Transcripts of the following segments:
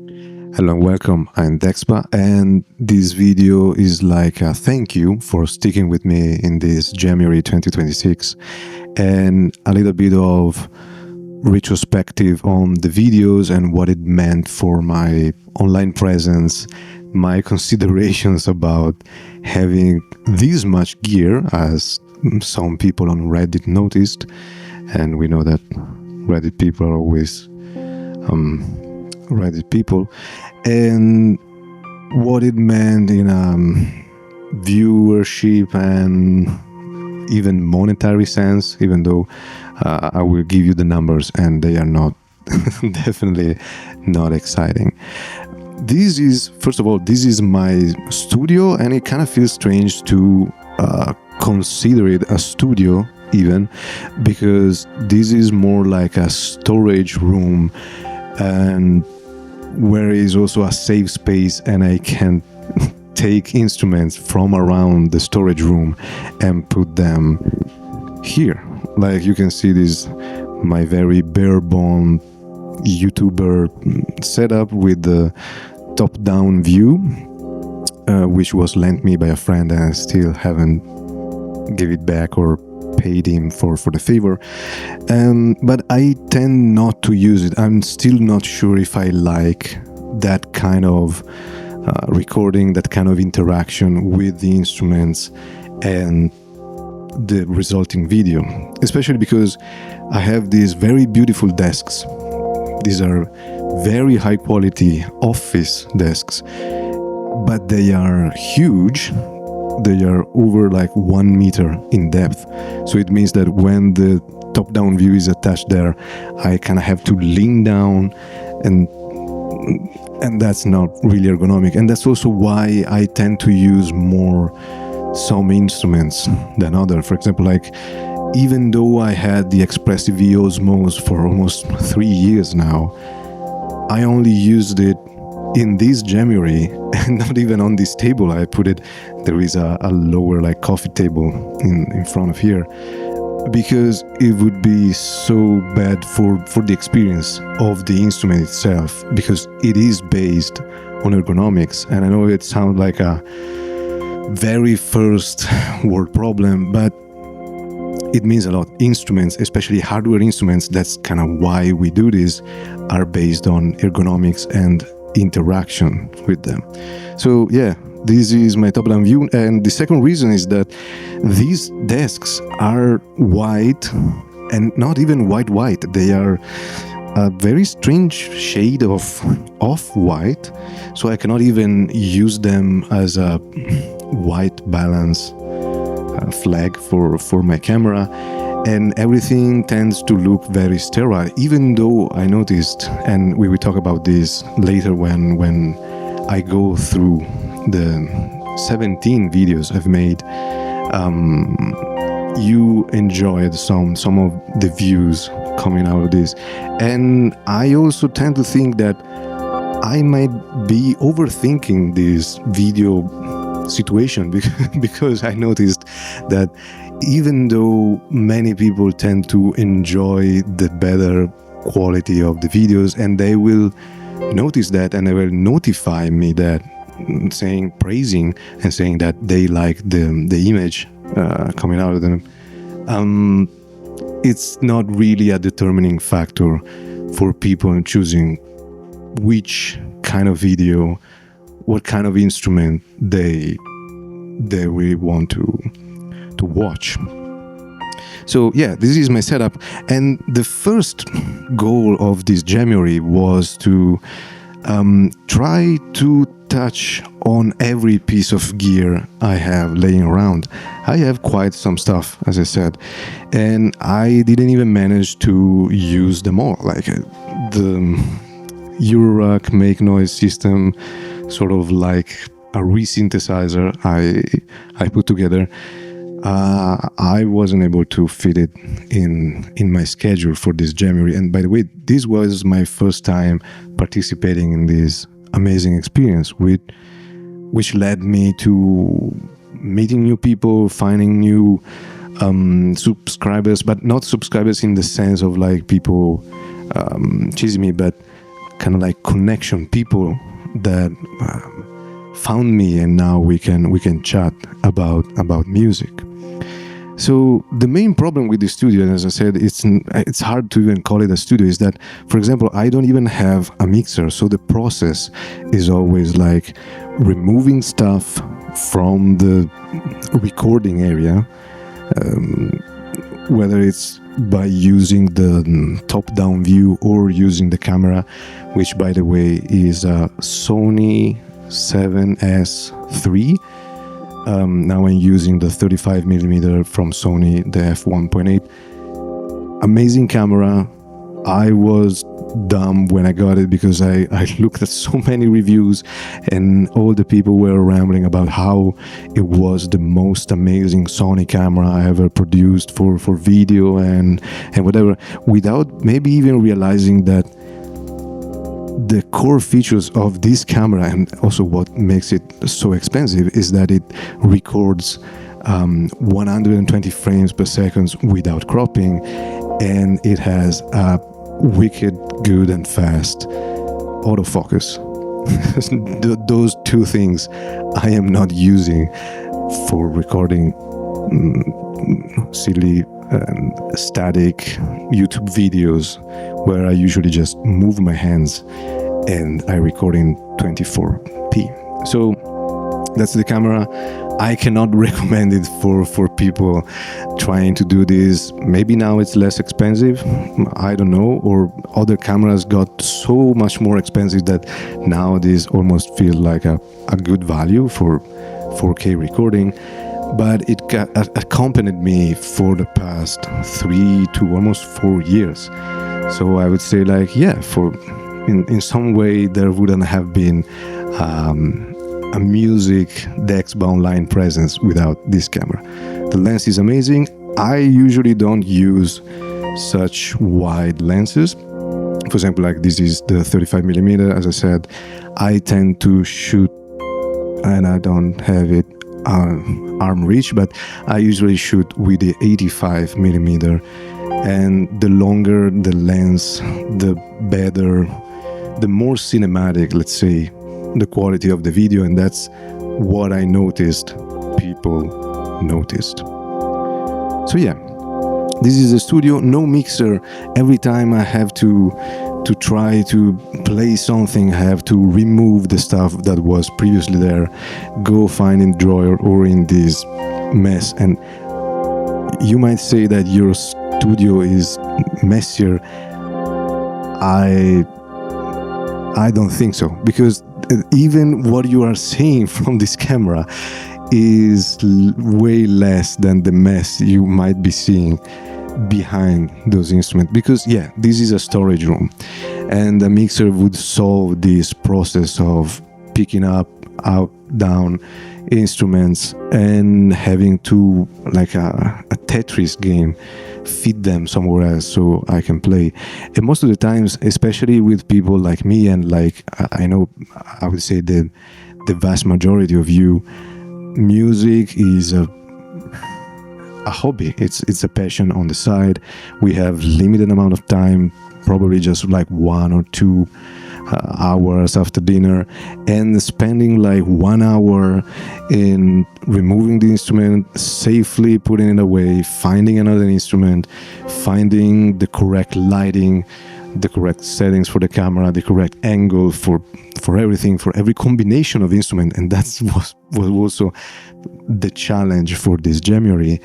Hello and welcome, I'm Dexpa, and this video is like a thank you for sticking with me in this January 2026 and a little bit of retrospective on the videos and what it meant for my online presence, my considerations about having this much gear, as some people on Reddit noticed, and we know that Reddit people are always Reddit people, and what it meant in viewership and even monetary sense, even though I will give you the numbers and they are not definitely not exciting. This is, first of all, this is my studio, and it kind of feels strange to consider it a studio even, because this is more like a storage room, and where is also a safe space, and I can take instruments from around the storage room and put them here. Like you can see, this my very bare bone YouTuber setup with the top-down view, which was lent me by a friend, and I still haven't give it back or paid him for the favor. But I tend not to use it. I'm still not sure if I like that kind of recording, that kind of interaction with the instruments and the resulting video, especially because I have these very beautiful desks. These are very high quality office desks, but they are huge. They are over like 1 meter in depth. So it means that when the top-down view is attached there, I kind of have to lean down, and that's not really ergonomic. And that's also why I tend to use more some instruments than other. For example, like even though I had the Expressive Osmos for almost 3 years now, I only used it in this Jamuary, and not even on this table. I put it, there is a lower like coffee table in front of here, because it would be so bad for the experience of the instrument itself, because it is based on ergonomics. And I know it sounds like a very first world problem, but it means a lot. Instruments, especially hardware instruments, that's kind of why we do this, are based on ergonomics and interaction with them. So yeah, this is my top-down view. And the second reason is that these desks are white, and not even white. They are a very strange shade of off-white, so I cannot even use them as a white balance flag for my camera, and everything tends to look very sterile, even though I noticed, and we will talk about this later when I go through the 17 videos I've made. You enjoyed some of the views coming out of this, and I also tend to think that I might be overthinking this video situation because I noticed that even though many people tend to enjoy the better quality of the videos, and they will notice that, and they will notify me that, praising and saying that they like the image coming out of them, it's not really a determining factor for people choosing which kind of video, what kind of instrument they really want to watch. So yeah, this is my setup, and the first goal of this January was to try to touch on every piece of gear I have laying around. I have quite some stuff, as I said, and I didn't even manage to use them all. Like the Eurorack make noise system, sort of like a resynthesizer I put together. I wasn't able to fit it in my schedule for this January. And by the way, this was my first time participating in this amazing experience, which led me to meeting new people, finding new subscribers, but not subscribers in the sense of like people chasing me, but kind of like connection, people that found me, and now we can chat about music. So the main problem with the studio, and as I said, it's hard to even call it a studio, is that, for example, I don't even have a mixer. So the process is always like removing stuff from the recording area, whether it's by using the top-down view or using the camera, which, by the way, is a Sony 7S3. Now I'm using the 35mm from Sony, the f1.8. Amazing camera. I was dumb when I got it because I looked at so many reviews, and all the people were rambling about how it was the most amazing Sony camera I ever produced for video and whatever, without maybe even realizing that the core features of this camera, and also what makes it so expensive, is that it records 120 frames per second without cropping, and it has a wicked good and fast autofocus. Those two things I am not using for recording silly static YouTube videos, where I usually just move my hands and I record in 24p. So that's the camera. I cannot recommend it for people trying to do this. Maybe now it's less expensive, I don't know, or other cameras got so much more expensive that now these almost feel like a good value for 4K recording. But it accompanied me for the past 3 to almost 4 years. So I would say, like, yeah, in some way there wouldn't have been a music DeX line presence without this camera. The lens is amazing. I usually don't use such wide lenses. For example, like this is the 35mm, as I said. I tend to shoot, and I don't have it arm reach, but I usually shoot with the 85mm, and the longer the lens, the better, the more cinematic, let's say, the quality of the video, and that's what I noticed people noticed. So yeah, this is a studio, no mixer. Every time I have to try to play something, I have to remove the stuff that was previously there, go find in drawer or in this mess. And you might say that your studio is messier. I don't think so, because even what you are seeing from this camera is way less than the mess you might be seeing behind those instruments. Because yeah, this is a storage room, and a mixer would solve this process of picking up down instruments and having to, like a Tetris game, fit them somewhere else so I can play. And most of the times, especially with people like me, and like I know, I would say the vast majority of you, music is a hobby. It's a passion on the side. We have limited amount of time, probably just like 1 or 2 hours after dinner, and spending like 1 hour in removing the instrument, safely putting it away, finding another instrument, finding the correct lighting, the correct settings for the camera, the correct angle for everything, for every combination of instrument. And that was also the challenge for this Jamuary.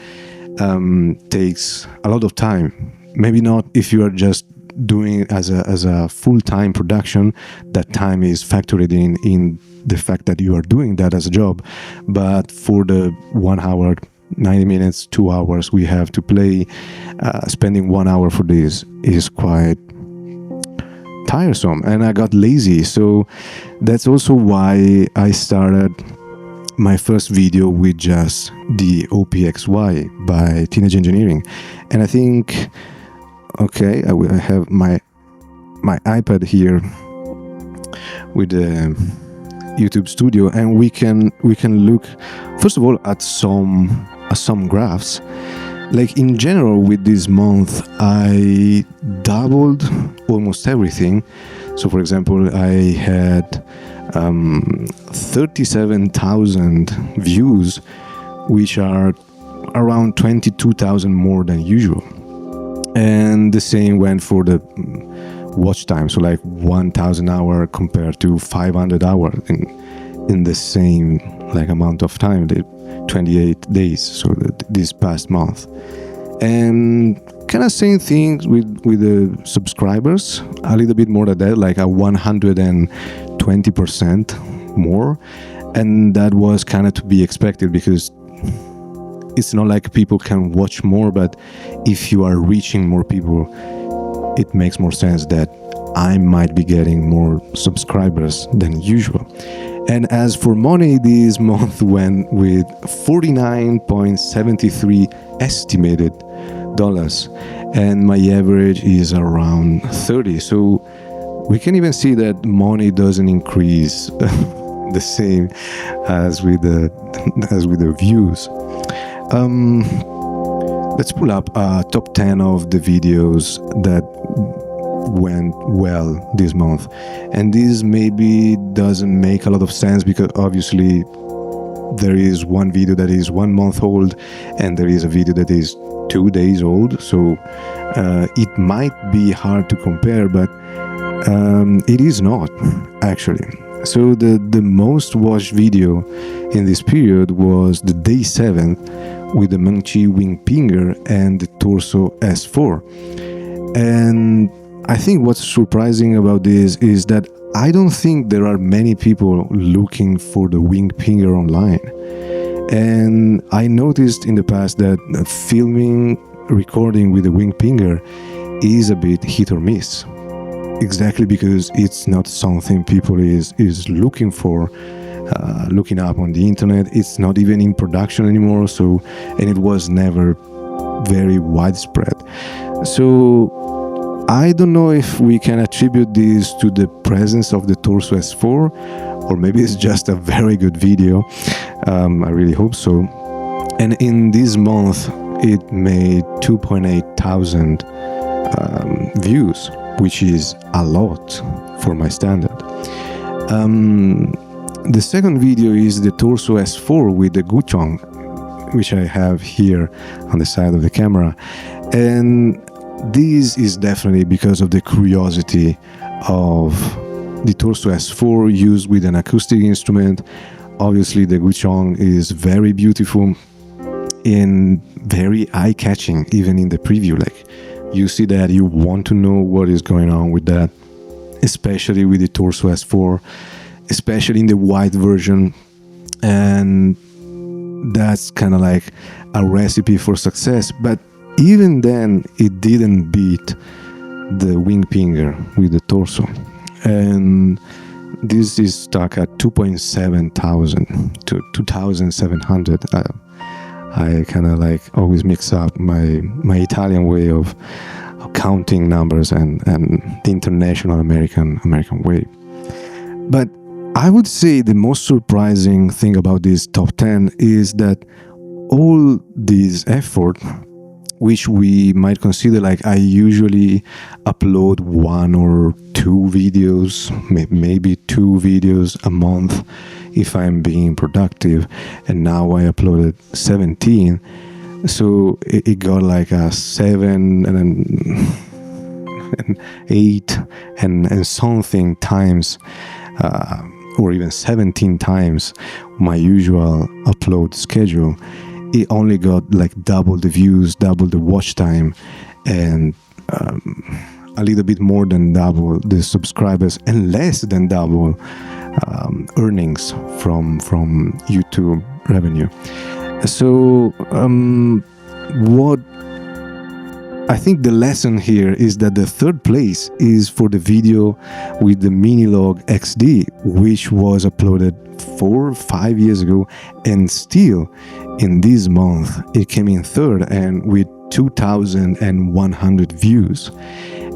Takes a lot of time. Maybe not if you are just doing it as a full-time production. That time is factored in the fact that you are doing that as a job. But for the 1 hour, 90 minutes, 2 hours we have to play, spending 1 hour for this is quite tiresome, and I got lazy. So that's also why I started my first video with just the OPXY by Teenage Engineering. And I think, okay, I have my iPad here with the YouTube Studio, and we can look first of all at some graphs. like in general with this month, I doubled almost everything. So for example, I had 37,000 views, which are around 22,000 more than usual. And the same went for the watch time, so like 1,000 hours compared to 500 hours in the same like amount of time, the 28 days, so this past month. And kind of same thing with the subscribers, a little bit more than that, like a 120% more. And that was kind of to be expected, because it's not like people can watch more, but if you are reaching more people, it makes more sense that I might be getting more subscribers than usual. And as for money, this month went with 49.73 estimated dollars, and my average is around 30. So we can even see that money doesn't increase the same as with the views. Let's pull up top 10 of the videos that went well this month. And this maybe doesn't make a lot of sense, because obviously there is one video that is 1 month old and there is a video that is 2 days old. So it might be hard to compare, but it is not actually. So the most watched video in this period was the day 7 with the Moog Wing Pinger and the Torso S4. And I think what's surprising about this is that I don't think there are many people looking for the Wing Pinger online. And I noticed in the past that recording with the Wing Pinger is a bit hit or miss. Exactly because it's not something people is looking for, looking up on the internet. It's not even in production anymore. So, and it was never very widespread. So I don't know if we can attribute this to the presence of the Torso S4, or maybe it's just a very good video. I really hope so. And in this month, it made 2,800 views, which is a lot for my standard. The second video is the Torso S4 with the Guchong, which I have here on the side of the camera. And this is definitely because of the curiosity of the Torso S4 used with an acoustic instrument. Obviously, the Guchong is very beautiful and very eye-catching, even in the preview. Like, you see that, you want to know what is going on with that, especially with the Torso S4, especially in the white version. And that's kind of like a recipe for success. But even then, it didn't beat the Wing Pinger with the Torso. And this is stuck at 2,700 to 2,700. I kind of like always mix up my Italian way of counting numbers and the international American way. But I would say the most surprising thing about this top 10 is that all this effort, which we might consider like I usually upload 1 or 2 videos, maybe 2 videos a month if I'm being productive, and now I uploaded 17, so it got like a 7 and 8 and something times, or even 17 times my usual upload schedule. It only got like double the views, double the watch time, and a little bit more than double the subscribers, and less than double earnings from YouTube revenue. So what I think the lesson here is that the third place is for the video with the Minilog XD, which was uploaded 4 or 5 years ago, and still in this month it came in third, and with 2,100 views.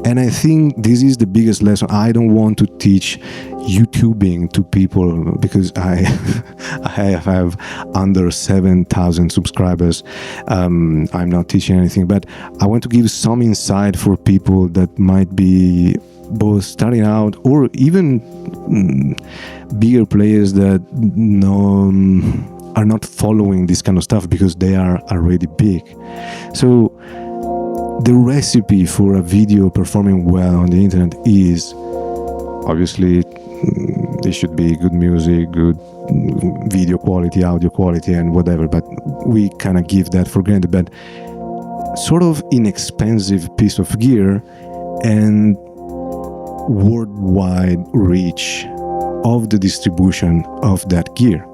And I think this is the biggest lesson. I don't want to teach YouTubing to people because I have under 7,000 subscribers. I'm not teaching anything, but I want to give some insight for people that might be both starting out or even bigger players that are not following this kind of stuff because they are already big. So the recipe for a video performing well on the internet is obviously it should be good music, good video quality, audio quality, and whatever, but we kind of give that for granted. But sort of inexpensive piece of gear and worldwide reach of the distribution of that gear.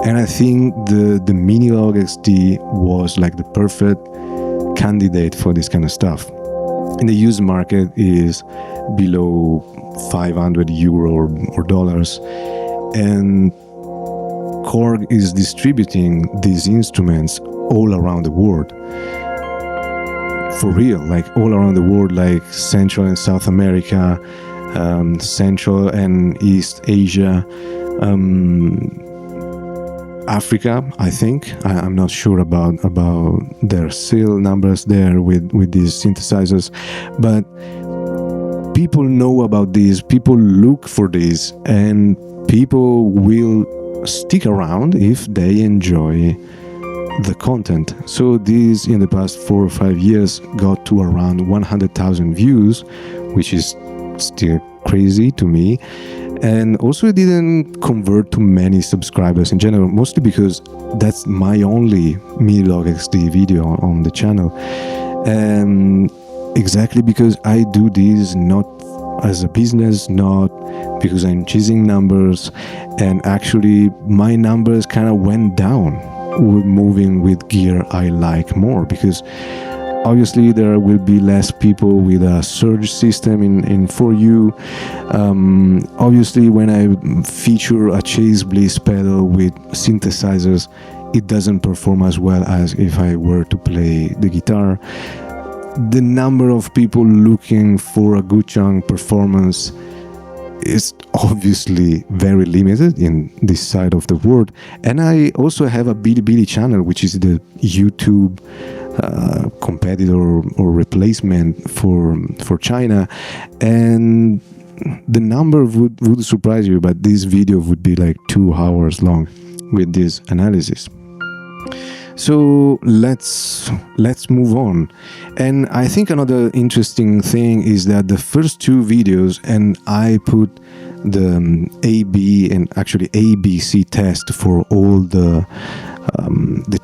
And I think the Mini Log XD was like the perfect candidate for this kind of stuff. And the used market is below 500 euro or dollars, and Korg is distributing these instruments all around the world. For real, like all around the world, like Central and South America, Central and East Asia, Africa, I think. I'm not sure about their sale numbers there with these synthesizers, but people know about these, people look for this, and people will stick around if they enjoy the content. So these in the past 4 or 5 years got to around 100,000 views, which is still crazy to me. And also it didn't convert to many subscribers in general, mostly because that's my only Mini Log XD video on the channel. Exactly because I do this not as a business, not because I'm chasing numbers, and actually my numbers kind of went down with moving with gear I like more, because obviously there will be less people with a surge system in For You. Obviously when I feature a Chase Bliss pedal with synthesizers, it doesn't perform as well as if I were to play the guitar. The number of people looking for a good chunk performance is obviously very limited in this side of the world. And I also have a Bilibili channel, which is the YouTube competitor or replacement for China, and the number would surprise you, but this video would be like 2 hours long with this analysis. So let's move on. And I think another interesting thing is that the first 2 videos, and I put the A/B and actually ABC test for all the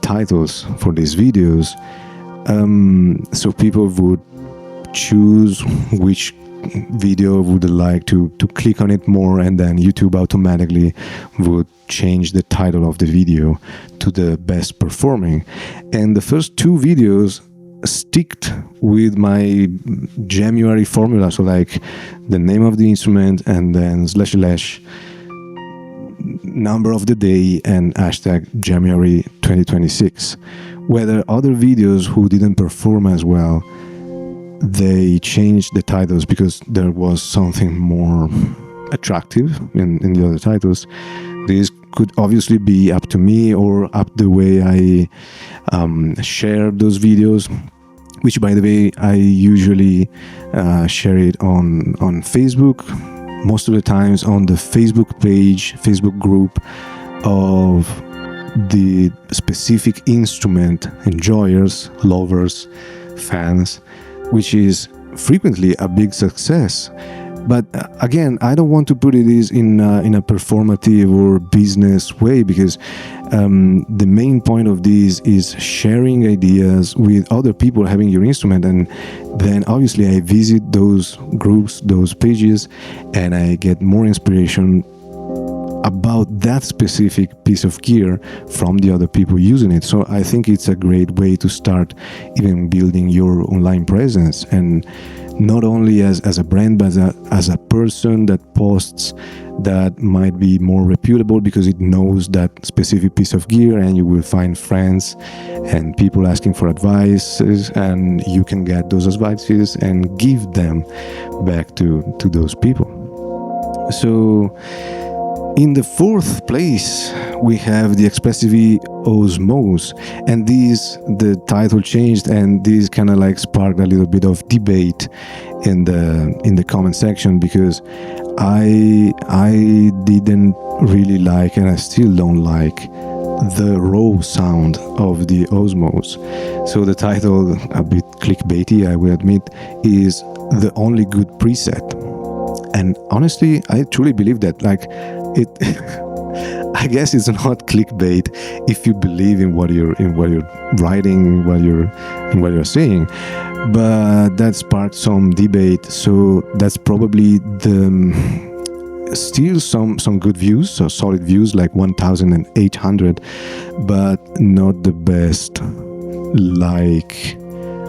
titles for these videos, so people would choose which video would like to click on it more, and then YouTube automatically would change the title of the video to the best performing. And the first 2 videos sticked with my Jamuary formula, so like the name of the instrument and then / number of the day and hashtag Jamuary 2026. Whether other videos who didn't perform as well, they changed the titles because there was something more attractive in the other titles. This could obviously be up to me or up the way I share those videos, which, by the way, I usually share it on Facebook, most of the times on the Facebook group of the specific instrument enjoyers, lovers, fans, which is frequently a big success. But again, I don't want to put it in a performative or business way, because the main point of this is sharing ideas with other people having your instrument, and then obviously I visit those groups, those pages, and I get more inspiration about that specific piece of gear from the other people using it. So I think it's a great way to start even building your online presence and not only as a brand, but as a person that posts that might be more reputable because it knows that specific piece of gear, and you will find friends and people asking for advices, and you can get those advices and give them back to those people. So in the fourth place, we have the Expressive Osmose, and the title changed, and this kind of like sparked a little bit of debate in the comment section, because I didn't really like, and I still don't like, the raw sound of the Osmose. So the title, a bit clickbaity, I will admit, is the only good preset. And honestly, I truly believe that, like, it I guess it's not clickbait if you believe in what you're writing, what you're saying. But that sparked some debate, so that's probably still some good views, so solid views, like 1,800, but not the best like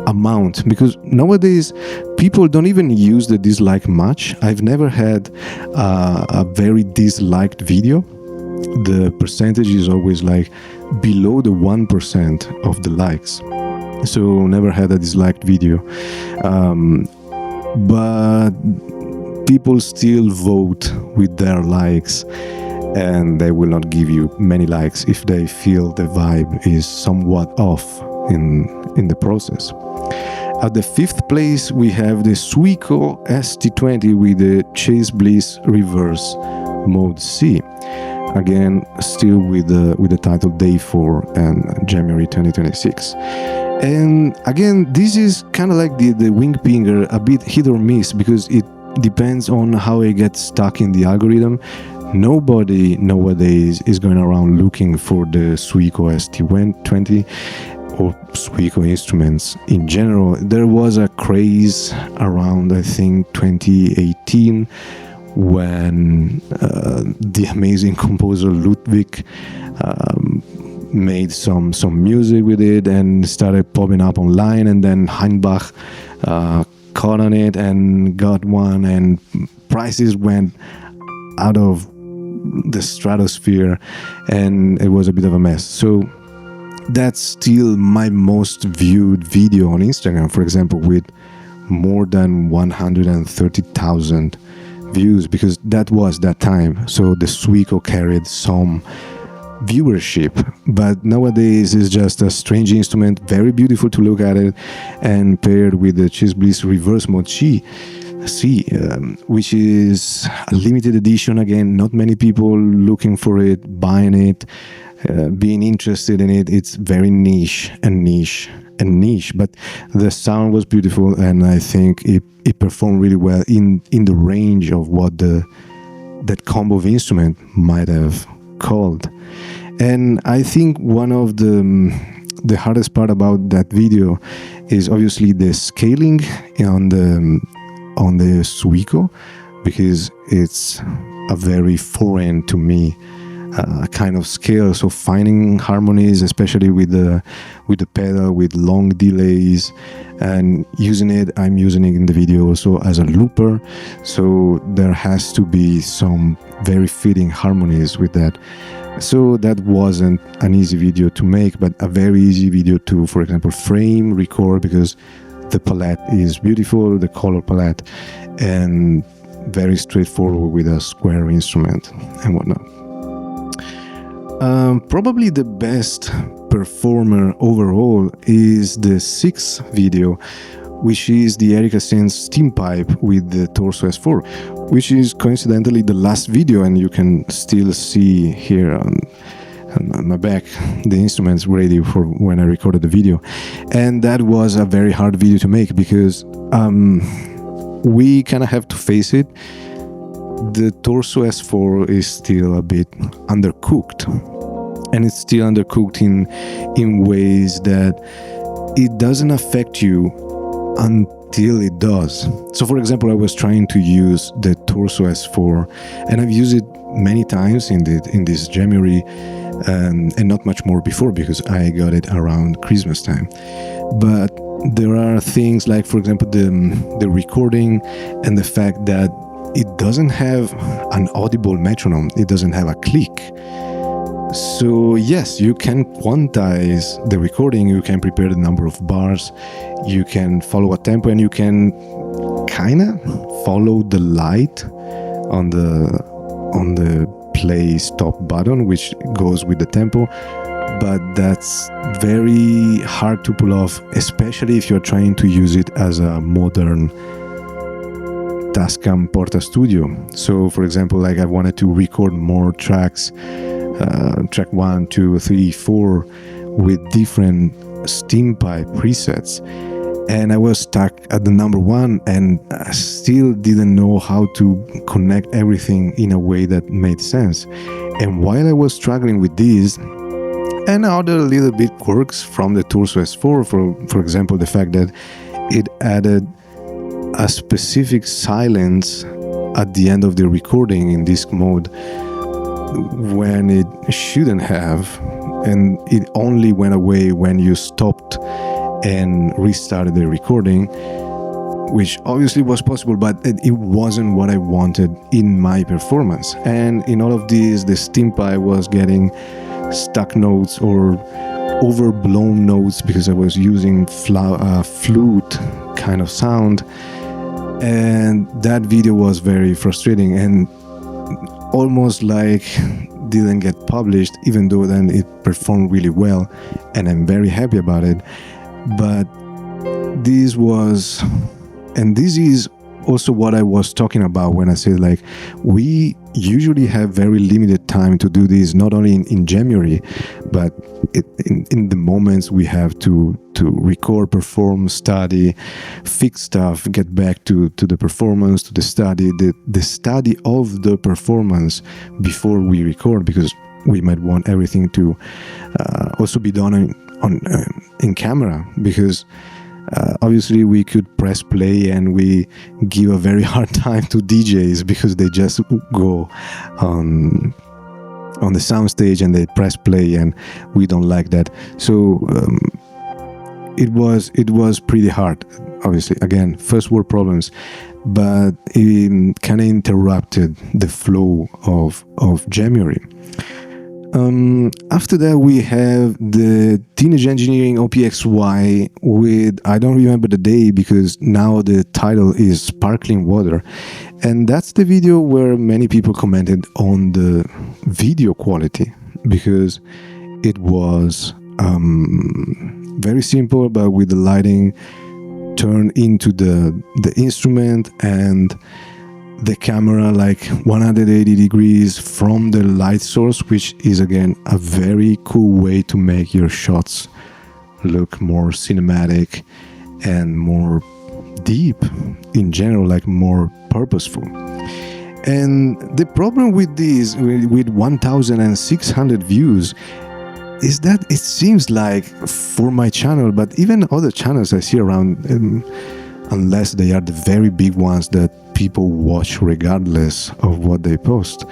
amount, because nowadays people don't even use the dislike much. I've never had a very disliked video. The percentage is always like below the 1% of the likes, so never had a disliked video. But people still vote with their likes, and they will not give you many likes if they feel the vibe is somewhat off in the process. At the fifth place, we have the Suico ST20 with the Chase Bliss Reverse Mode C. Again, still with the title Day 4 and January 2026. And again, this is kind of like the wing pinger, a bit hit or miss, because it depends on how it gets stuck in the algorithm. Nobody nowadays is going around looking for the Suico ST20 or Suico instruments in general. There was a craze around, I think, 2018, when the amazing composer Ludwig made some music with it and started popping up online, and then Heinbach caught on it and got one, and prices went out of the stratosphere, and it was a bit of a mess. So that's still my most viewed video on Instagram, for example, with more than 130,000 views, because that was that time. So the Suico carried some viewership, but nowadays it's just a strange instrument, very beautiful to look at it, and paired with the Chase Bliss Reverse Mode C, which is a limited edition. Again, not many people looking for it, buying it, being interested in it. It's very niche, but the sound was beautiful, and I think it performed really well in the range of what that combo of instrument might have called. And I think one of the hardest part about that video is obviously the scaling on the Suico, because it's a very foreign to me kind of scale. So finding harmonies, especially with the pedal, with long delays, and I'm using it in the video also as a looper. So there has to be some very fitting harmonies with that. So that wasn't an easy video to make, but a very easy video to, for example, frame, record, because the palette is beautiful, the color palette, and very straightforward with a square instrument and whatnot. Probably the best performer overall is the sixth video, which is the Erica Synth Steam Pipe with the Torso S4, which is coincidentally the last video, and you can still see here on my back the instruments ready for when I recorded the video. And that was a very hard video to make, because we kind of have to face it. The Torso S4 is still a bit undercooked, and it's still undercooked in ways that it doesn't affect you until it does. So for example, I was trying to use the Torso S4, and I've used it many times in this Jamuary, and not much more before, because I got it around Christmas time. But there are things like, for example, the recording and the fact that it doesn't have an audible metronome. It doesn't have a click. So yes, you can quantize the recording, you can prepare the number of bars, you can follow a tempo, and you can kind of follow the light on the play stop button, which goes with the tempo. But that's very hard to pull off, especially if you're trying to use it as a modern Tascam Porta Studio. So for example, like I wanted to record more tracks, track 1, 2, 3, 4 with different steam pipe presets, and I was stuck at the number 1 and I still didn't know how to connect everything in a way that made sense. And while I was struggling with this and other little bit quirks from the Torso S4, for example, the fact that it added a specific silence at the end of the recording in disc mode when it shouldn't have, and it only went away when you stopped and restarted the recording, which obviously was possible, but it wasn't what I wanted in my performance. And in all of this, the steam pipe was getting stuck notes or overblown notes because I was using flute kind of sound, and that video was very frustrating and almost like didn't get published, even though then it performed really well and I'm very happy about it. But this is also what I was talking about when I said, like, we usually have very limited time to do this, not only in Jamuary, but in the moments we have to record, perform, study, fix stuff, get back to the performance, to the study, the study of the performance before we record, because we might want everything to also be done in camera, because obviously we could press play and we give a very hard time to DJs because they just go on the soundstage and they press play, and we don't like that. So it was pretty hard. Obviously, again, first world problems, but it kind of interrupted the flow of Jamuary. After that, we have the Teenage Engineering OPXY with, I don't remember the day because now the title is Sparkling Water, and that's the video where many people commented on the video quality because it was very simple, but with the lighting turned into the instrument and the camera like 180 degrees from the light source, which is again a very cool way to make your shots look more cinematic and more deep in general, like more purposeful. And the problem with this, with 1,600 views, is that it seems like for my channel, but even other channels I see around, unless they are the very big ones that people watch regardless of what they post,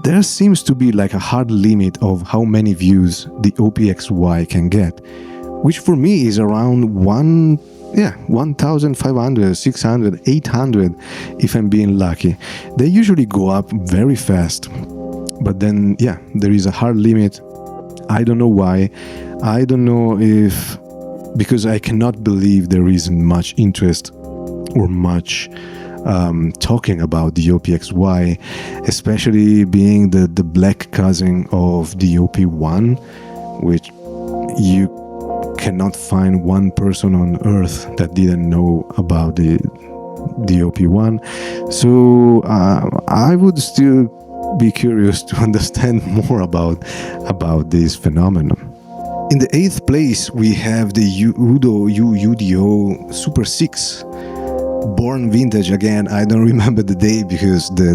there seems to be like a hard limit of how many views the OPXY can get, which for me is around 1,500, 600, 800 if I'm being lucky. They usually go up very fast, but then there is a hard limit. I don't know why. I don't know if because I cannot believe there isn't much interest or much talking about the OPXY, especially being the black cousin of the OP1, which you cannot find one person on earth that didn't know about the OP1. So I would still be curious to understand more about this phenomenon. In the 8th place, we have the UDO Super 6, Born Vintage. Again, I don't remember the day because the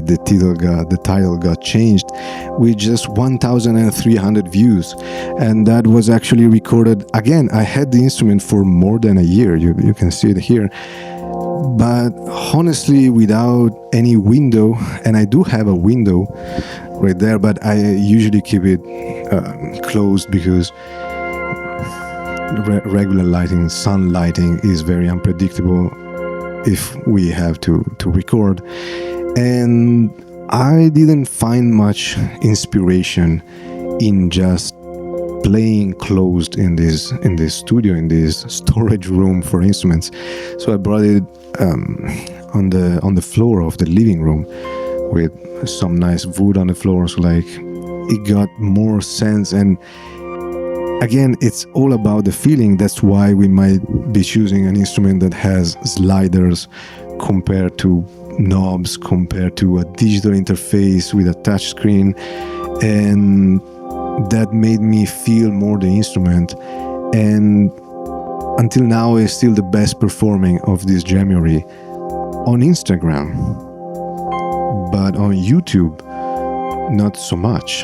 title got changed, with just 1,300 views, and that was actually recorded. Again, I had the instrument for more than a year. You can see it here, but honestly, without any window, and I do have a window right there, but I usually keep it closed because regular lighting, sun lighting is very unpredictable if we have to record. And I didn't find much inspiration in just playing closed in this studio, in this storage room for instruments. So I brought it on the floor of the living room with some nice wood on the floor, so like it got more sense. And again, it's all about the feeling. That's why we might be choosing an instrument that has sliders compared to knobs, compared to a digital interface with a touch screen. And that made me feel more the instrument. And until now, it's still the best performing of this Jamuary on Instagram. But on YouTube, not so much.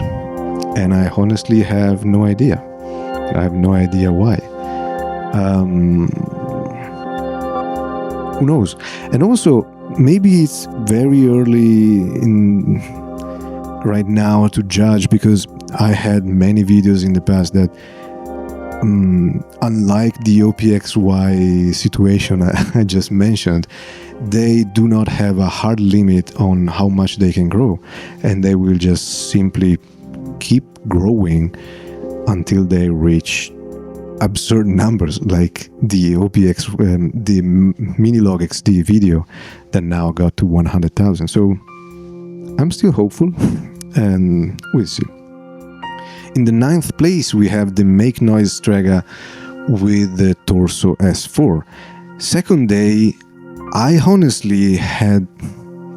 And I honestly have no idea. I have no idea why. Who knows? And also, maybe it's very early right now to judge, because I had many videos in the past that, unlike the OPXY situation I just mentioned, they do not have a hard limit on how much they can grow, and they will just simply keep growing until they reach absurd numbers, like the the Minilog XD video that now got to 100,000. So I'm still hopeful, and we'll see. In the 9th place, we have the Make Noise Strega with the Torso S4. Second day, I honestly had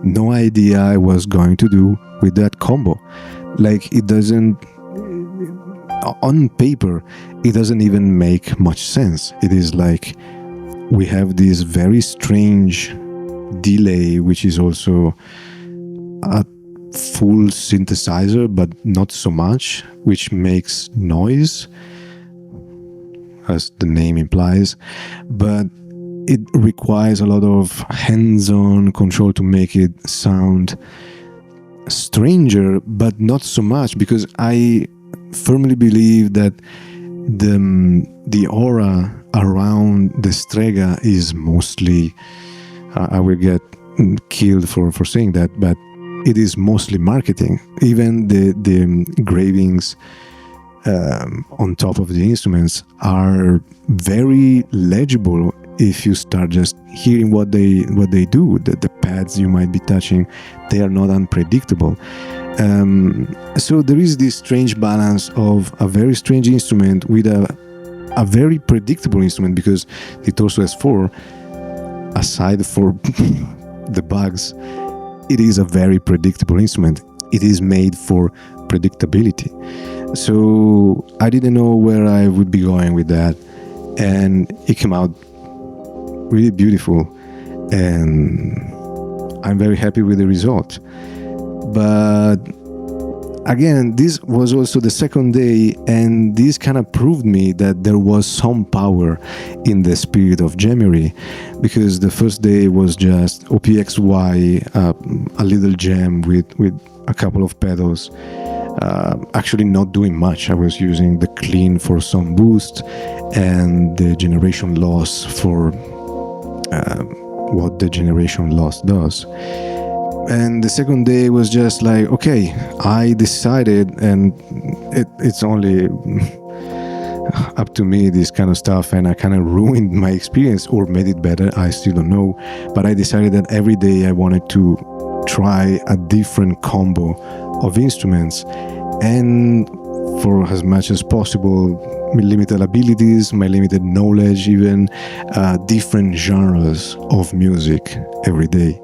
no idea I was going to do with that combo. Like, it doesn't, on paper, it doesn't even make much sense. It is like we have this very strange delay, which is also a full synthesizer, but not so much, which makes noise, as the name implies, but it requires a lot of hands-on control to make it sound stranger, but not so much, because I firmly believe that the aura around the Strega is mostly, I will get killed for saying that, but it is mostly marketing. Even the engravings on top of the instruments are very legible if you start just hearing what they do. The pads you might be touching, they are not unpredictable. So there is this strange balance of a very strange instrument with a very predictable instrument, because the Torso S4, aside for the bugs, it is a very predictable instrument. It is made for predictability. So I didn't know where I would be going with that, and it came out really beautiful, and I'm very happy with the result. But again, this was also the second day, and this kind of proved me that there was some power in the spirit of Jamuary, because the first day was just OPXY, a little jam with a couple of pedals, actually not doing much. I was using the clean for some boost and the generation loss for what the generation loss does. And the second day was just like, okay, I decided, and it's only up to me, this kind of stuff, and I kind of ruined my experience or made it better, I still don't know, but I decided that every day I wanted to try a different combo of instruments, and for as much as possible, my limited abilities, my limited knowledge, even different genres of music every day.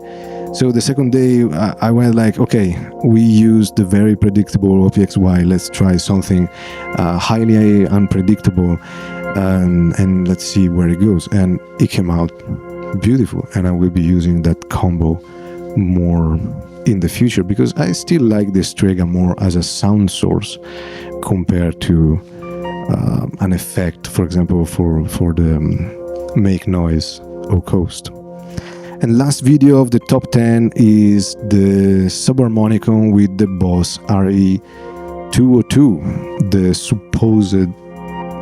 So the second day, I went like, okay, we used the very predictable OPXY, let's try something highly unpredictable, and let's see where it goes. And it came out beautiful, and I will be using that combo more in the future, because I still like the Strega more as a sound source compared to an effect, for example, for the Make Noise or Coast. And last video of the top 10 is the Subharmonicon with the Boss RE202, the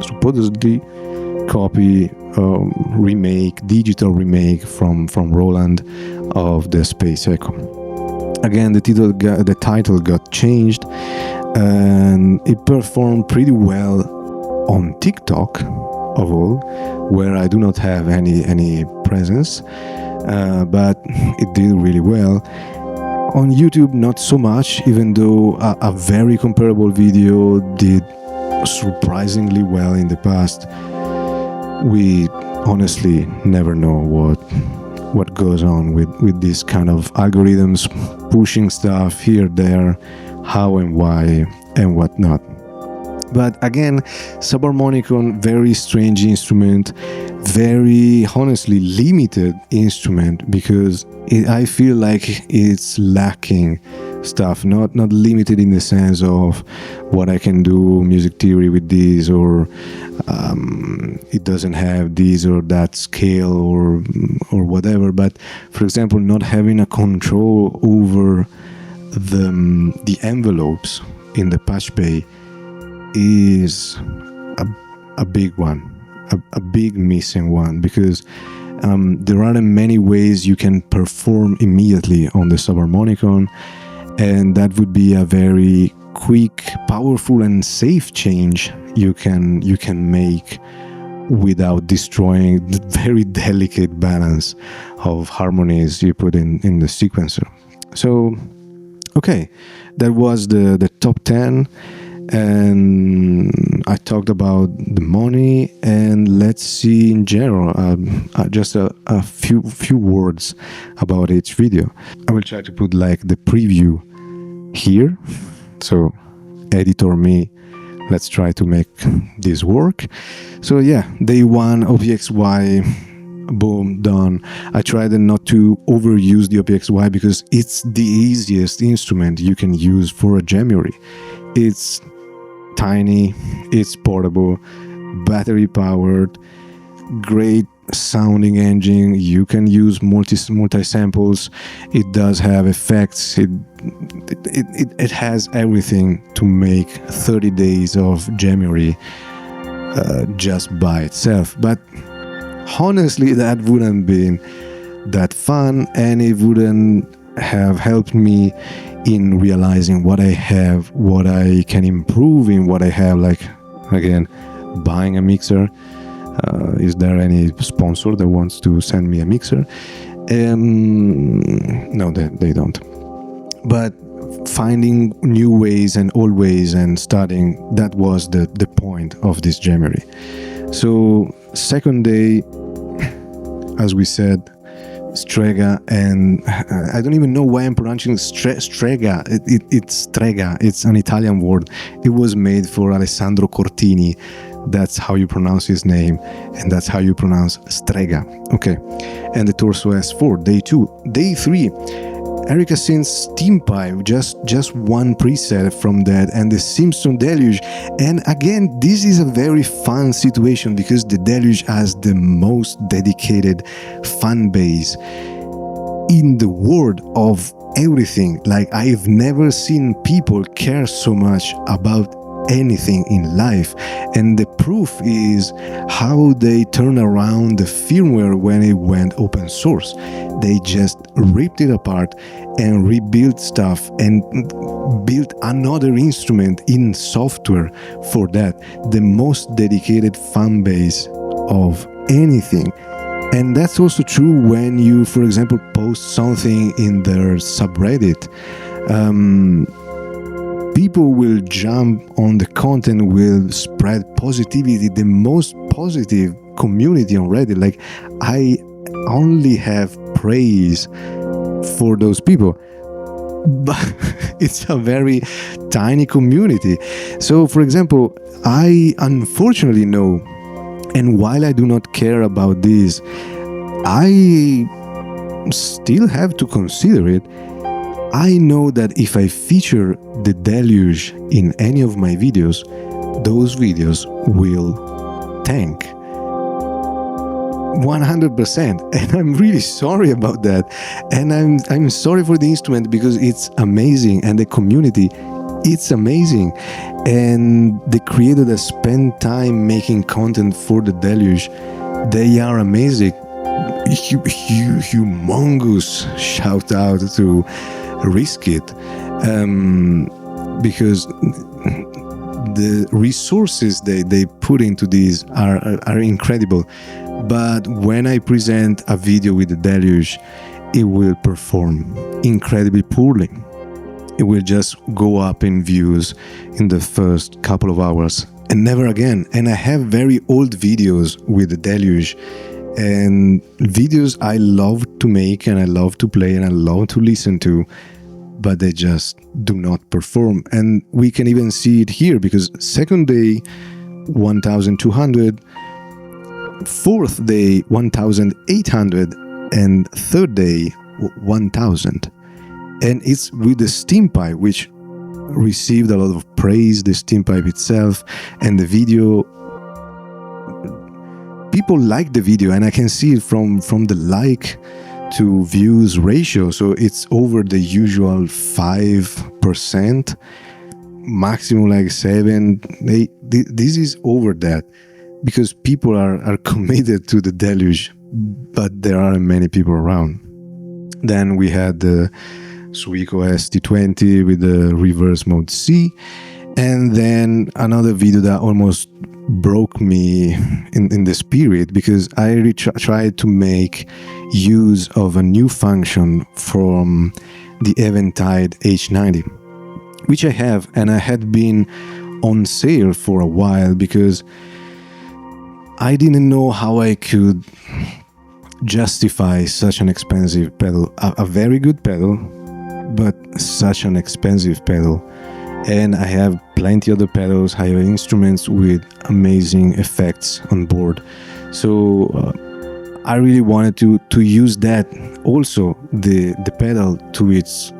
supposedly copy, remake, digital remake from Roland of the Space Echo. Again, the title got changed, and it performed pretty well on TikTok, of all, where I do not have any presence, but it did really well. On YouTube, not so much, even though a very comparable video did surprisingly well in the past. We honestly never know what goes on with this kind of algorithms pushing stuff here, there, how and why and whatnot. But again, Subharmonicon, very strange instrument, very honestly limited instrument, because I feel like it's lacking stuff, not limited in the sense of what I can do music theory with this, or it doesn't have this or that scale or whatever, but for example, not having a control over the envelopes in the patch bay is a big one, a big missing one, because there aren't many ways you can perform immediately on the Subharmonicon, and that would be a very quick, powerful and safe change you can make without destroying the very delicate balance of harmonies you put in the sequencer. So okay, that was the top 10, and I talked about the money, and let's see in general just a few words about each video. I will try to put like the preview here, so editor me, let's try to make this work. So yeah, day one, OPXY, boom, done. I tried not to overuse the OPXY because it's the easiest instrument you can use for a Jamuary. It's tiny, it's portable, battery powered, great sounding engine. You can use multi samples. It does have effects. It has everything to make 30 days of Jamuary just by itself. But honestly, that wouldn't been that fun, and it wouldn't have helped me in realizing what I have, what I can improve in what I have. Like, again, buying a mixer. Is there any sponsor that wants to send me a mixer? No, they don't. But finding new ways and old ways and studying, that was the point of this Jamuary. So second day, as we said, Strega, and I don't even know why I'm pronouncing Strega. It's Strega. It's an Italian word. It was made for Alessandro Cortini. That's how you pronounce his name, and that's how you pronounce Strega. Okay, and the Torso S4, day 2. Day 3, Erika Synth's Steam Pipe, just one preset from that, and the Synthstrom Deluge. And again, this is a very fun situation because the Deluge has the most dedicated fan base in the world of everything. Like, I've never seen people care so much about anything in life, and the proof is how they turn around the firmware when it went open source. They just ripped it apart and rebuilt stuff and built another instrument in software for that. The most dedicated fan base of anything. And that's also true when you, for example, post something in their subreddit. People will jump on the content, will spread positivity, the most positive community on Reddit. Like, I only have praise for those people, but it's a very tiny community. So, for example, I unfortunately know, and while I do not care about this, I still have to consider it. I know that if I feature the Deluge in any of my videos, those videos will tank 100%, and I'm really sorry about that. And I'm sorry for the instrument because it's amazing, and the community It's amazing. And the creator that spend time making content for the Deluge, they are amazing. Humongous shout out to Risk It, because the resources they put into these are incredible. But when I present a video with the Deluge, it will perform incredibly poorly. It will just go up in views in the first couple of hours and never again. And I have very old videos with the Deluge, and videos I love to make and I love to play and I love to listen to, but they just do not perform. And we can even see it here, because second day 1200, fourth day 1800, and third day 1000. And it's with the steam pipe, which received a lot of praise, the steam pipe itself and the video. People like the video, and I can see it from the like to views ratio. So it's over the usual 5%, maximum like 7, 8. This is over that, because people are committed to the Deluge, but there aren't many people around. Then we had the Suico ST20 with the reverse mode C, and then another video that almost broke me in the spirit, because I really tried to make use of a new function from the Eventide H90, which I have, and I had been on sale for a while because I didn't know how I could justify such an expensive pedal. A very good pedal, but such an expensive pedal. And I have plenty other pedals, I have instruments with amazing effects on board. So I really wanted to use that also, the pedal to its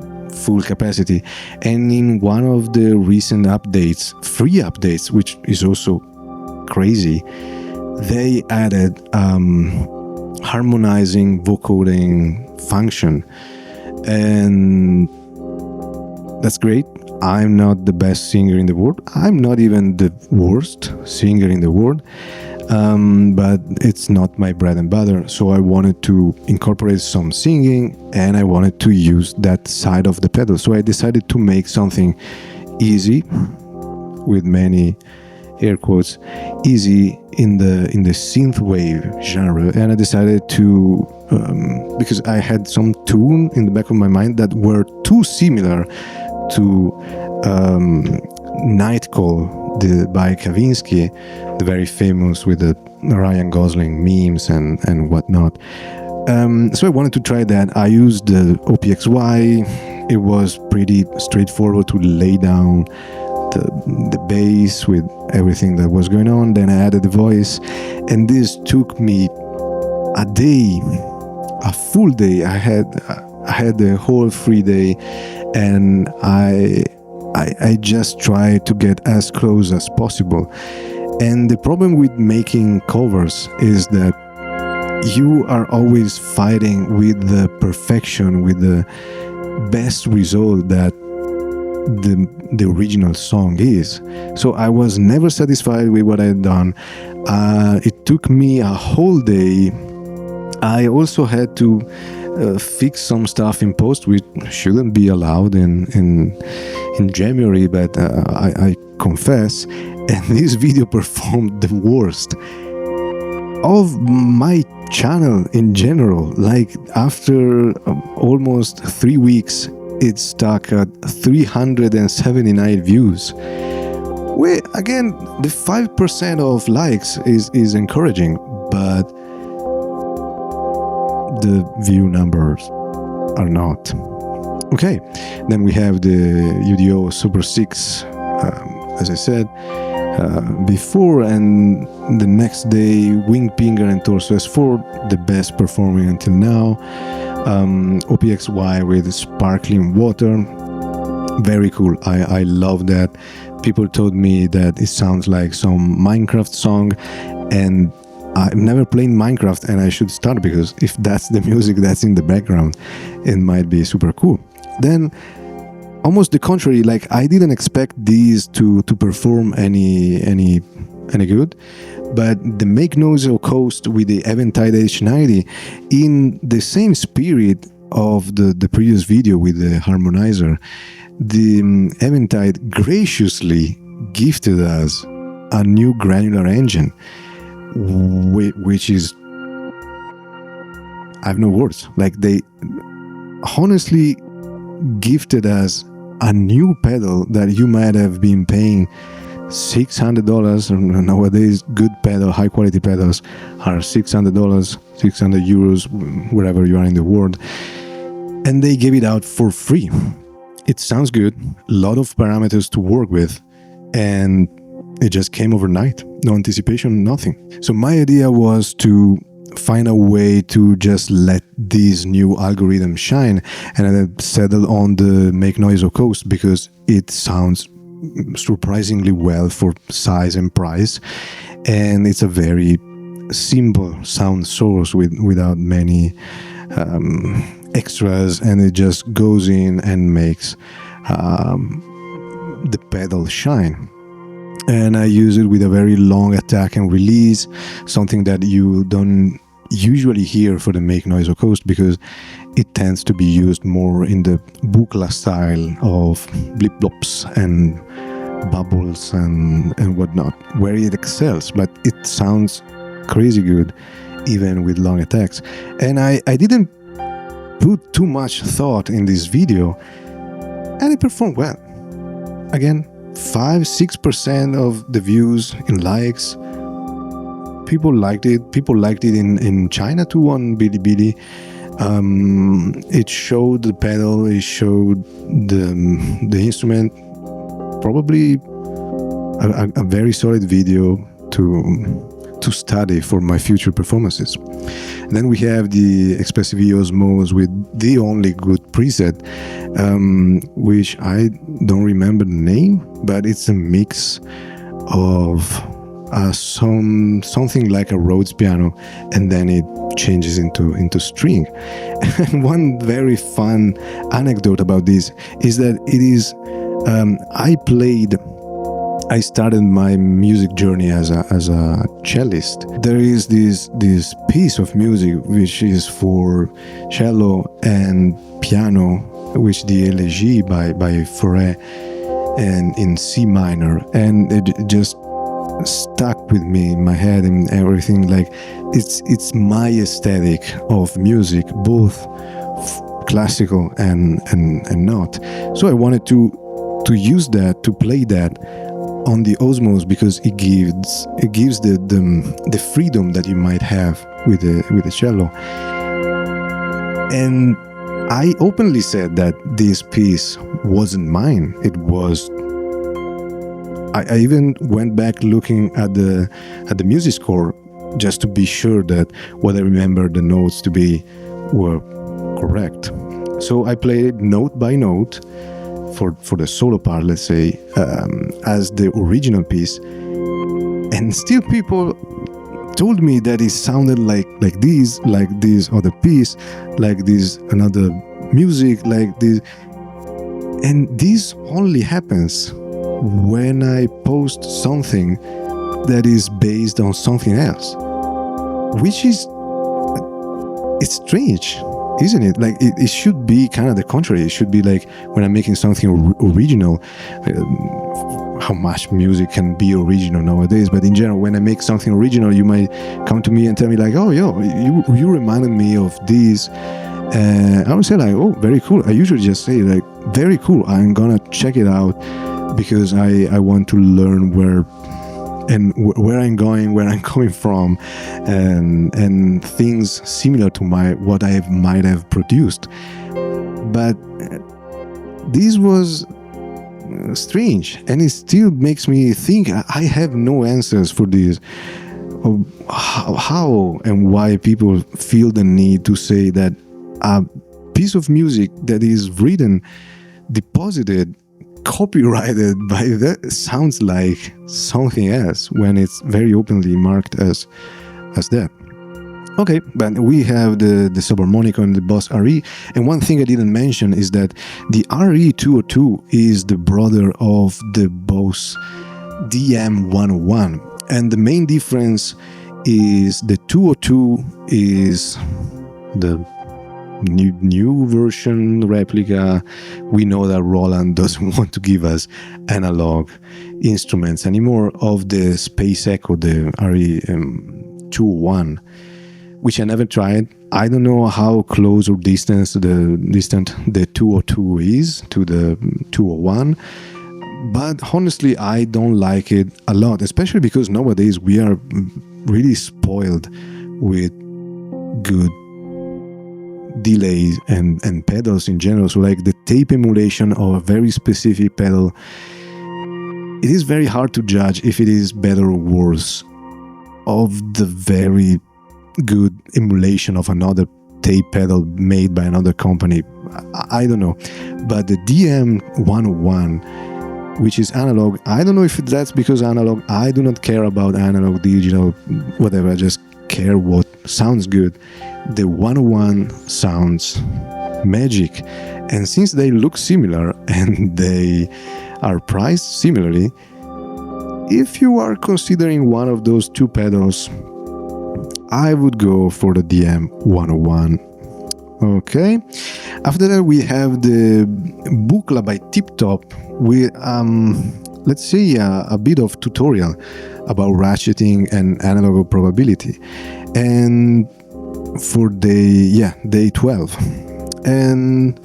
full capacity. And in one of the recent updates, free updates, which is also crazy, they added harmonizing vocoding function. And that's great. I'm not the best singer in the world. I'm not even the worst singer in the world. But it's not my bread and butter. So I wanted to incorporate some singing, and I wanted to use that side of the pedal. So I decided to make something easy, with many air quotes, easy in the synthwave genre. And I decided to, because I had some tune in the back of my mind that were too similar to Night Call by Kavinsky, the very famous with the Ryan Gosling memes and whatnot. So I wanted to try that. I used the OPXY. It was pretty straightforward to lay down the bass with everything that was going on. Then I added the voice, and this took me a day, a full day. I had the whole free day, and I just tried to get as close as possible. And the problem with making covers is that you are always fighting with the perfection, with the best result that the original song is. So I was never satisfied with what I had done. It took me a whole day. I also had to fix some stuff in post, which shouldn't be allowed in Jamuary, but I confess. And this video performed the worst of my channel in general. Like, after almost 3 weeks, it stuck at 379 views. Where again, the 5% of likes is encouraging, but the view numbers are not. Okay, then we have the UDO Super 6, as I said before, and the next day Wing Pinger and Torso S4, the best performing until now. OPXY with sparkling water, very cool. I love that. People told me that it sounds like some Minecraft song, and I've never played Minecraft, and I should start, because if that's the music that's in the background, it might be super cool. Then almost the contrary. Like, I didn't expect these to perform any good, but the Make Noise or Coast with the Eventide H90, in the same spirit of the previous video with the harmonizer, the Eventide graciously gifted us a new granular engine, which is, I have no words. Like, they honestly gifted us a new pedal that you might have been paying $600. Nowadays, good pedal, high quality pedals are $600, 600 euros, wherever you are in the world, and they gave it out for free. It sounds good, a lot of parameters to work with, and it just came overnight. No anticipation, nothing. So my idea was to find a way to just let this new algorithm shine, and I settled on the Make Noise or Coast because it sounds surprisingly well for size and price, and it's a very simple sound source without many extras, and it just goes in and makes the pedal shine. And I use it with a very long attack and release, something that you don't usually hear for the Make Noise or Coast, because it tends to be used more in the Buchla style of blip blops and bubbles and whatnot, where it excels, but it sounds crazy good even with long attacks. And I didn't put too much thought in this video, and it performed well. Again, 5-6% of the views in likes. People liked it. People liked it in China too on Bilibili. It showed the pedal, it showed the instrument. Probably a very solid video to study for my future performances. And then we have the Expressive Osmos with the only good preset, which I don't remember the name, but it's a mix of something like a Rhodes piano, and then it changes into string. And one very fun anecdote about this is that it is I started my music journey as a cellist. There is this piece of music which is for cello and piano, which the Elegie by Fauré, and in C minor, and it just stuck with me in my head and everything. Like, it's my aesthetic of music, both classical and not. So I wanted to use that, to play that on the Osmos, because it gives the freedom that you might have with the cello. And I openly said that this piece wasn't mine. It was. I even went back looking at the music score just to be sure that what I remember the notes to be were correct. So I played note by note for the solo part, let's say, as the original piece, and still people told me that it sounded like this other piece, like this another music, like this. And this only happens when I post something that is based on something else, which is, it's strange, isn't it? Like, it should be kind of the contrary. It should be like, when I'm making something original, how much music can be original nowadays, but in general, when I make something original, you might come to me and tell me like, oh, yo, you reminded me of this. I would say like, oh, very cool. I usually just say like, very cool, I'm gonna check it out, because I want to learn where I'm going, where I'm coming from, and things similar to what I might have produced. But this was strange, and it still makes me think. I have no answers for this. How and why people feel the need to say that a piece of music that is written, deposited, copyrighted by that sounds like something else, when it's very openly marked as that. Okay, but we have the Subharmonicon, the Boss RE, and one thing I didn't mention is that the RE202 is the brother of the Boss DM101, and the main difference is the 202 is the new version replica. We know that Roland doesn't want to give us analog instruments anymore of the Space Echo, the RE201, which I never tried. I don't know how close or distant the 202 is to the 201, but honestly, I don't like it a lot, especially because nowadays we are really spoiled with good delays and pedals in general. So like the tape emulation of a very specific pedal, it is very hard to judge if it is better or worse of the very good emulation of another tape pedal made by another company. I don't know, but the DM101, which is analog, I don't know if that's because analog. I do not care about analog, digital, whatever. I just care what sounds good. The 101 sounds magic, and since they look similar and they are priced similarly, if you are considering one of those two pedals, I would go for the DM101. Okay. After that, we have the Buchla by Tip Top with, let's say, a bit of tutorial about ratcheting and analog probability, and for day 12. And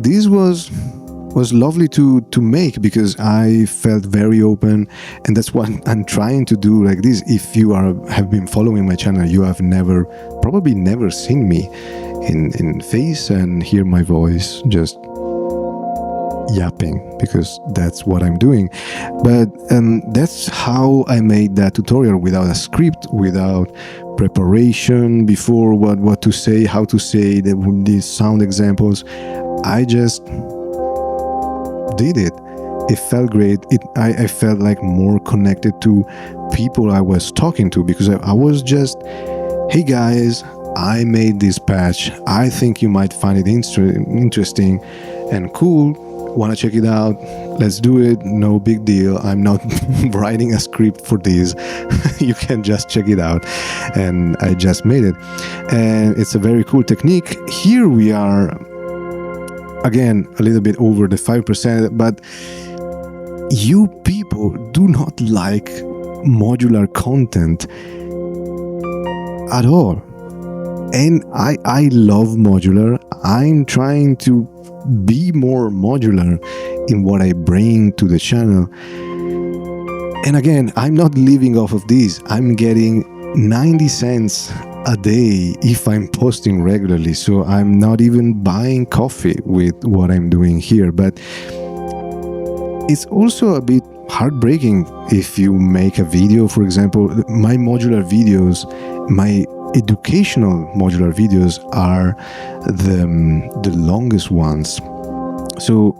this was lovely to make because I felt very open, and that's what I'm trying to do like this. If you have been following my channel, you have probably never seen me in face and hear my voice just yapping, because that's what I'm doing. But that's how I made that tutorial, without a script, without preparation before what to say, how to say these sound examples. I just did it. It felt great. I felt like more connected to people I was talking to, because I was just, hey guys, I made this patch. I think you might find it interesting and cool. Want to check it out? Let's do it. No big deal. I'm not writing a script for this. You can just check it out. And I just made it. And it's a very cool technique. Here we are, again, a little bit over the 5%, but you people do not like modular content at all. And I love modular. I'm trying to be more modular in what I bring to the channel. And again, I'm not living off of this. I'm getting 90 cents a day if I'm posting regularly. So I'm not even buying coffee with what I'm doing here. But it's also a bit heartbreaking if you make a video, for example. My modular videos, my educational modular videos are the longest ones. So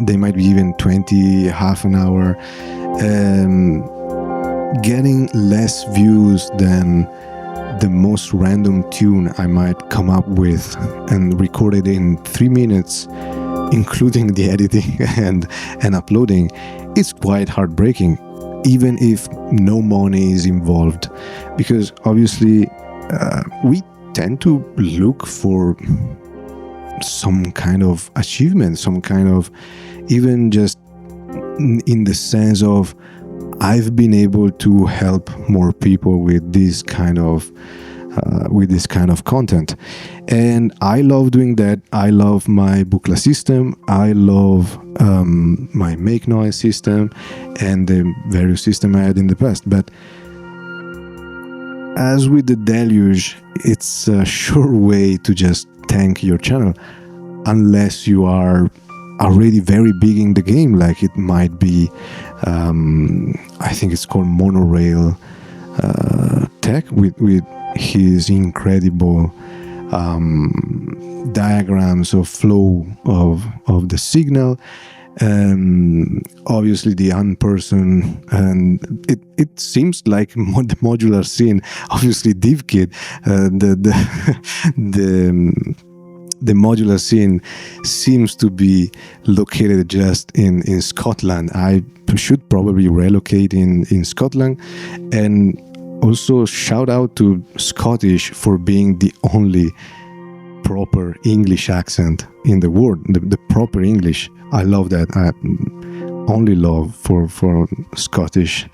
they might be even 20, half an hour, getting less views than the most random tune I might come up with and record it in 3 minutes, including the editing and uploading. It's quite heartbreaking, even if no money is involved, because obviously we tend to look for some kind of achievement, some kind of, even just in the sense of, I've been able to help more people with this kind of content, and I love doing that. I love my Buchla system. I love my Make Noise system and the various system I had in the past. But as with the Deluge, it's a sure way to just tank your channel, unless you are already very big in the game, like it might be, I think it's called Monorail Tech, with his incredible diagrams of flow of the signal. Obviously the unperson, and it seems like the modular scene, obviously DivKit, the modular scene seems to be located just in Scotland. I should probably relocate in Scotland. And also shout out to Scottish for being the only proper English accent in the world, the proper English. I love that. I only love for Scottish.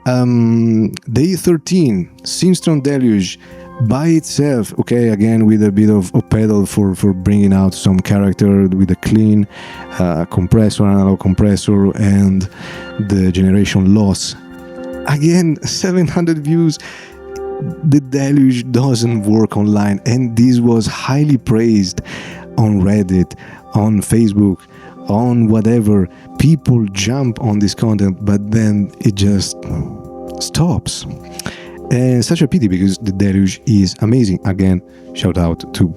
Day 13, Synthstrom Deluge by itself, okay, again with a bit of a pedal for bringing out some character with a clean compressor, analog compressor, and the generation loss. Again, 700 views. The Deluge doesn't work online, and this was highly praised on Reddit, on Facebook, on whatever. People jump on this content, but then it just stops. And such a pity, because the Deluge is amazing. Again, shout out to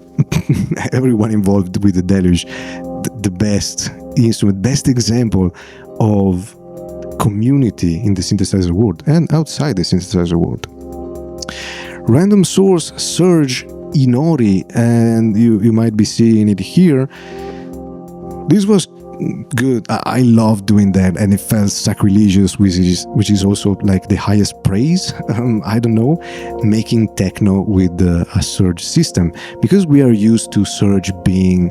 everyone involved with the Deluge. The best instrument, best example of community in the synthesizer world and outside the synthesizer world. Random source Surge Inori, and you might be seeing it here. This was good. I love doing that, and it felt sacrilegious, which is also like the highest praise. I don't know, making techno with a Surge system, because we are used to Surge being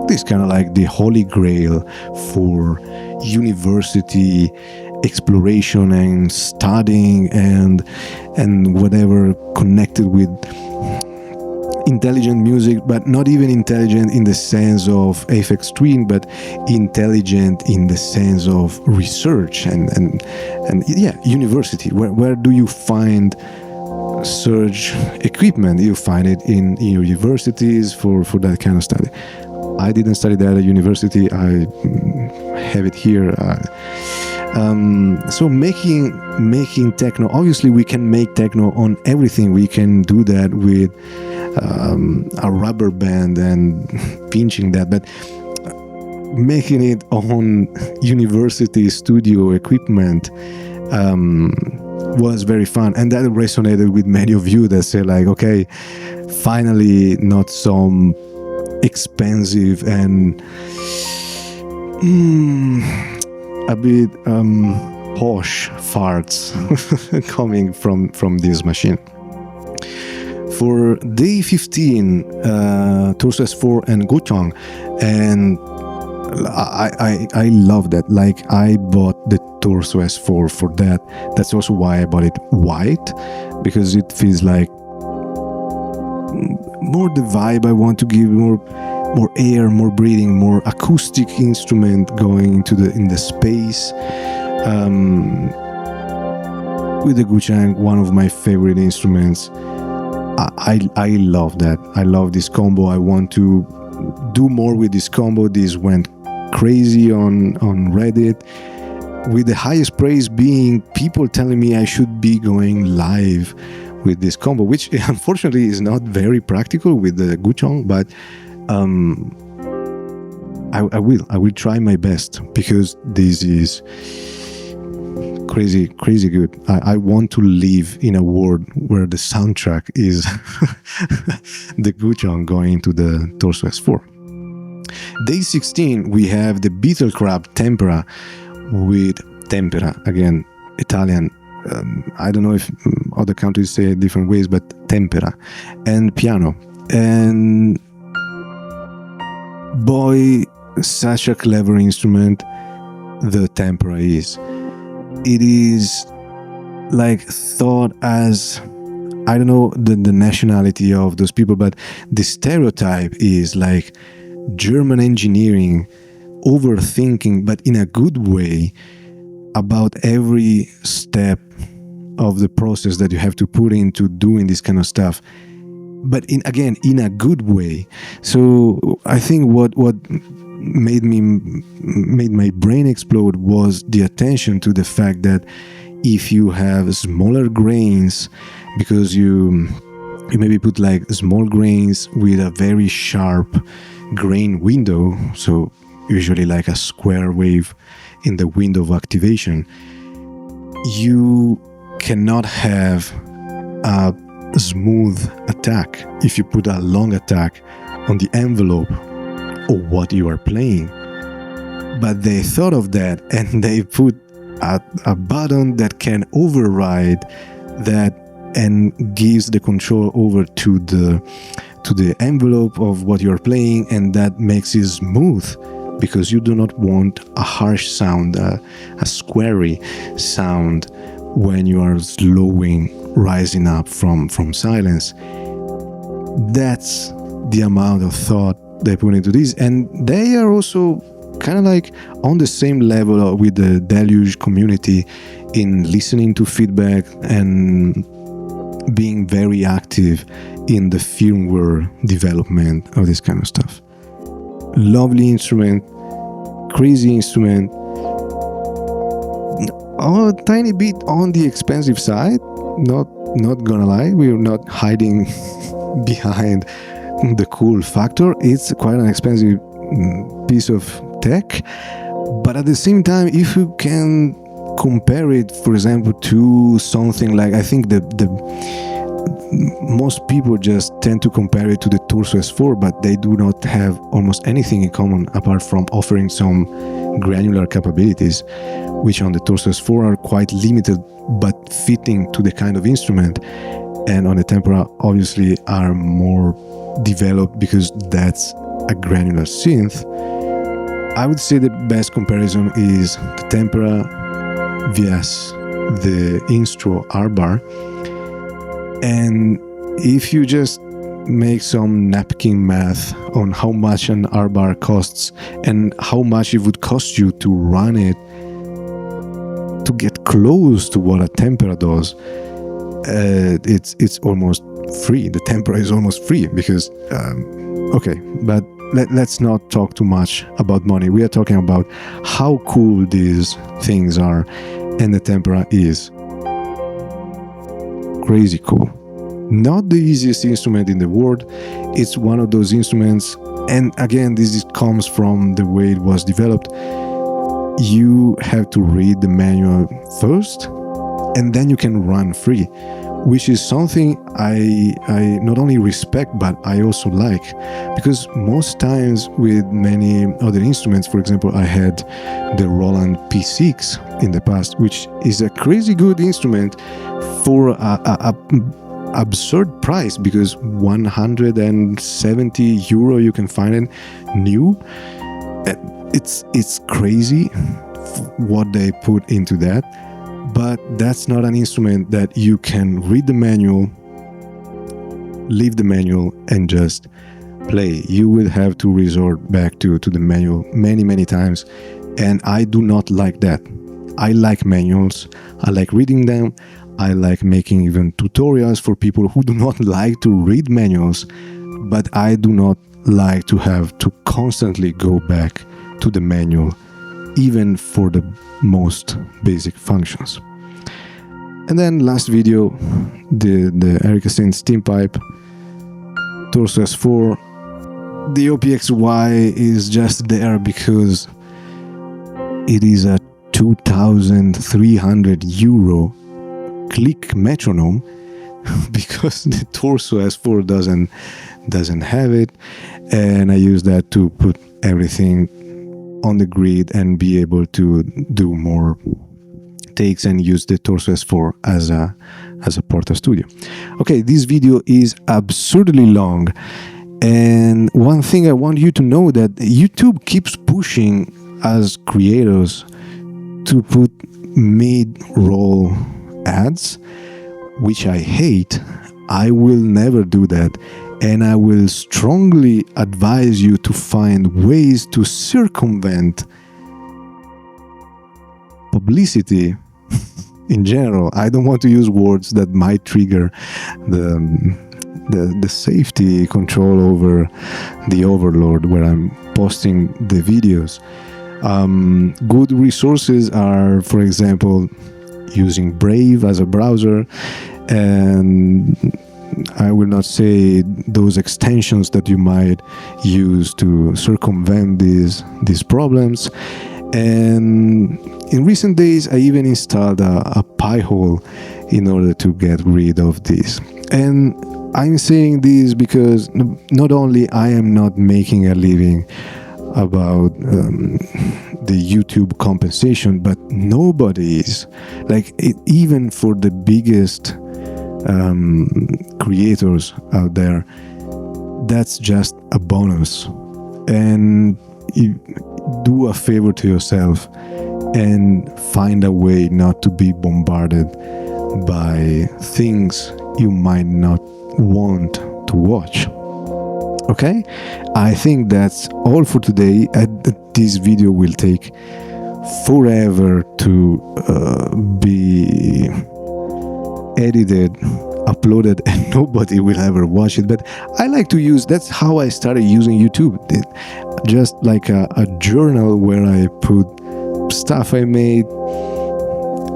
this kind of like the holy grail for university exploration and studying and whatever connected with intelligent music, but not even intelligent in the sense of Aphex Twin, but intelligent in the sense of research and yeah, university. Where do you find Surge equipment? You find it in universities for that kind of study. I didn't study that at university. I have it here. So making techno, obviously we can make techno on everything. We can do that with a rubber band and pinching that, but making it on university studio equipment was very fun, and that resonated with many of you that say like, okay, finally not some expensive and a bit posh farts coming from this machine. For day 15, Torso S4 and Gochang, and I love that. Like, I bought the Torso S4 for that. That's also why I bought it white, because it feels like more the vibe I want to give, more air, more breathing, more acoustic instrument going into in the space. With the Gochang, one of my favorite instruments. I love that. I love this combo. I want to do more with this combo. This went crazy on Reddit, with the highest praise being people telling me I should be going live with this combo, which unfortunately is not very practical with the Gochang, but I will try my best, because this is crazy good. I want to live in a world where the soundtrack is the Gochang going into the Torso S4. Day 16, we have the Beetle Crab Tempera with Tempera, again, Italian. I don't know if other countries say it different ways, but Tempera, and piano. And boy, such a clever instrument the Tempera is. It is like thought as, I don't know the nationality of those people, but the stereotype is like German engineering, overthinking, but in a good way, about every step of the process that you have to put into doing this kind of stuff, but in a good way. So I think what made my brain explode was the attention to the fact that if you have smaller grains, because you maybe put like small grains with a very sharp grain window, so usually like a square wave in the window of activation, you cannot have a smooth attack if you put a long attack on the envelope of what you are playing. But they thought of that, and they put a button that can override that and gives the control over to the envelope of what you're playing, and that makes it smooth, because you do not want a harsh sound, a squarey sound when you are slowing, rising up from silence. That's the amount of thought they put into this, and they are also kind of like on the same level with the Deluge community in listening to feedback and being very active in the firmware development of this kind of stuff. Lovely instrument, crazy instrument, a tiny bit on the expensive side, not gonna lie, we're not hiding behind the cool factor. It's quite an expensive piece of tech, but at the same time, if you can compare it, for example, to something like, I think the most people just tend to compare it to the Torso S4, but they do not have almost anything in common apart from offering some granular capabilities, which on the Torso S4 are quite limited but fitting to the kind of instrument, and on the Tempera obviously are more developed because that's a granular synth. I would say the best comparison is the Tempera vs the Instro R-Bar. And if you just make some napkin math on how much an R-Bar costs and how much it would cost you to run it to get close to what a Tempera does, it's almost free. The Tempera is almost free because, okay, but let's not talk too much about money. We are talking about how cool these things are, and the Tempera is crazy cool. Not the easiest instrument in the world. It's one of those instruments, and again, this comes from the way it was developed. You have to read the manual first, and then you can run free, which is something I not only respect, but I also like, because most times with many other instruments, for example, I had the Roland P6 in the past, which is a crazy good instrument for a absurd price, because 170 euro you can find it new. It's crazy what they put into that. But that's not an instrument that you can read the manual, leave the manual, and just play. You will have to resort back to the manual many times, and I do not like that. I like manuals, I like reading them, I like making even tutorials for people who do not like to read manuals, but I do not like to have to constantly go back to the manual, even for the most basic functions. And then last video, the Erica Synth Steam Pipe, Torso S4. The OPXY is just there because it is a 2,300 euro click metronome, because the Torso S4 doesn't have it, and I use that to put everything on the grid and be able to do more takes and use the Torso S4 as a Porta Studio. Okay, this video is absurdly long, and one thing I want you to know, that YouTube keeps pushing us creators to put mid-roll ads, which I hate. I will never do that, and I will strongly advise you to find ways to circumvent publicity in general. I don't want to use words that might trigger the safety control over the overlord where I'm posting the videos. Good resources are, for example, using Brave as a browser, and I will not say those extensions that you might use to circumvent these problems. And in recent days, I even installed a Pi-hole in order to get rid of this. And I'm saying this because not only I am not making a living about the YouTube compensation, but nobody is. Like, even for the biggest creators out there, that's just a bonus. And do a favor to yourself and find a way not to be bombarded by things you might not want to watch. Okay, I think that's all for today. This video will take forever to be edited, uploaded, and nobody will ever watch it. But I like to use, that's how I started using YouTube. Just like a journal where I put stuff I made.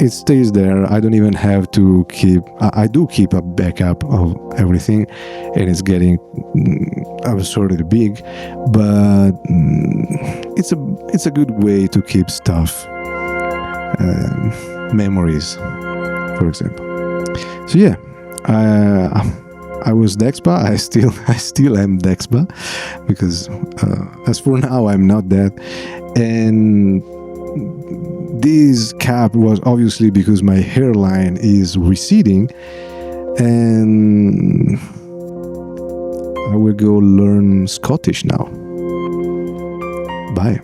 It stays there. I don't even have to keep, I do keep a backup of everything, and it's getting absurdly big, but it's a good way to keep stuff, memories, for example. So yeah, I was Dexba. I still am Dexba, because as for now I'm not that. And this cap was obviously because my hairline is receding, and I will go learn Scottish now. Bye.